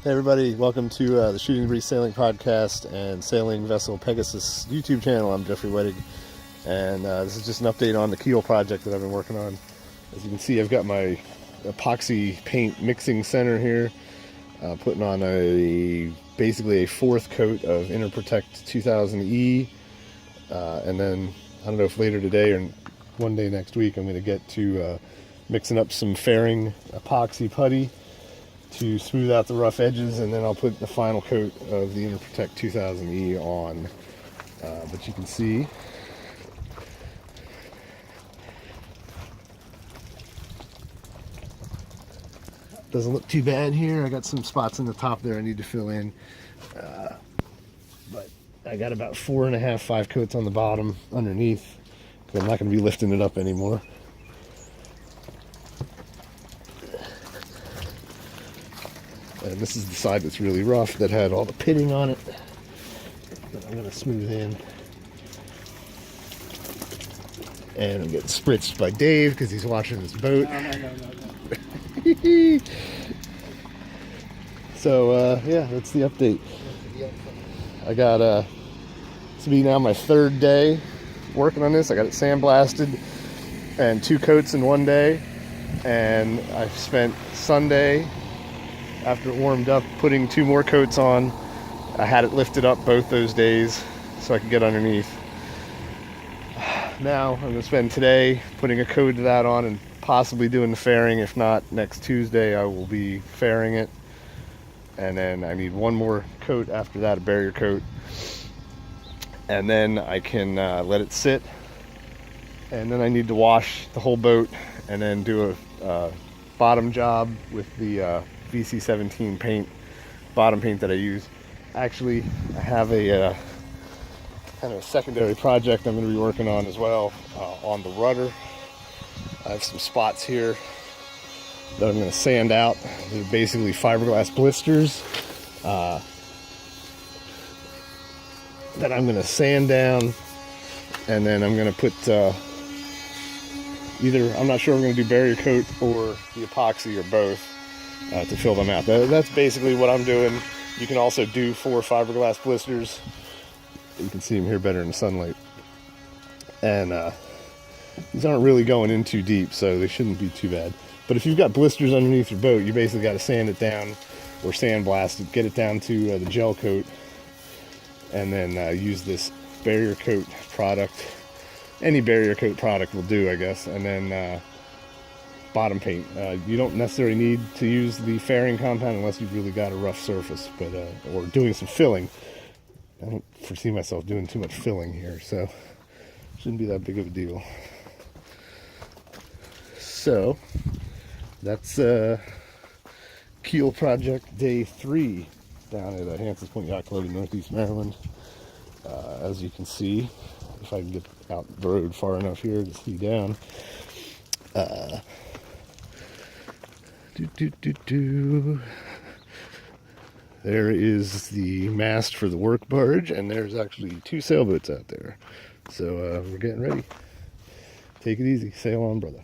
Hey everybody, welcome to the Shooting Breeze Sailing Podcast and Sailing Vessel Pegasus YouTube channel. I'm Jeffrey Wettig, and this is just an update on the keel project that I've been working on. As you can see, I've got my epoxy paint mixing center here, putting on basically a fourth coat of Interprotect 2000E, and then I don't know if later today or one day next week I'm going to get to mixing up some fairing epoxy putty to smooth out the rough edges, and then I'll put the final coat of the Interprotect 2000E on. But you can see doesn't look too bad here. I got some spots in the top there I need to fill in, but I got about 4.5, 5 coats on the bottom underneath, because I'm not going to be lifting it up anymore. And this is the side that's really rough, that had all the pitting on it, that I'm going to smooth in. And I'm getting spritzed by Dave because he's washing his boat. No. So, yeah, that's the update. I got, it's be now my third day working on this. I got it sandblasted and 2 coats in one day. And I've spent Sunday, after it warmed up, putting 2 more coats on. I had it lifted up both those days so I could get underneath. Now I'm going to spend today putting a coat of that on and possibly doing the fairing. If not, next Tuesday I will be fairing it. And then I need one more coat after that, a barrier coat. And then I can let it sit. And then I need to wash the whole boat and then do a bottom job with the VC17 paint, bottom paint that I use. Actually, I have a kind of a secondary project I'm going to be working on as well, on the rudder. I have some spots here that I'm going to sand out. They're basically fiberglass blisters that I'm going to sand down, and then I'm going to put either, I'm not sure I'm going to do barrier coat or the epoxy or both. To fill them out. That's basically what I'm doing. You can also do 4 fiberglass blisters. You can see them here better in the sunlight. And these aren't really going in too deep, so they shouldn't be too bad. But if you've got blisters underneath your boat, you basically got to sand it down or sandblast it, get it down to the gel coat, and then use this barrier coat product. Any barrier coat product will do, I guess. And then bottom paint. You don't necessarily need to use the fairing compound unless you've really got a rough surface, but or doing some filling. I don't foresee myself doing too much filling here, so shouldn't be that big of a deal. So that's keel project day 3 down at Hanson's Point Yacht Club in Northeast Maryland. As you can see, if I can get out the road far enough here to see down. There is the mast for the work barge, and there's actually 2 sailboats out there. So we're getting ready. Take it easy. Sail on, brother.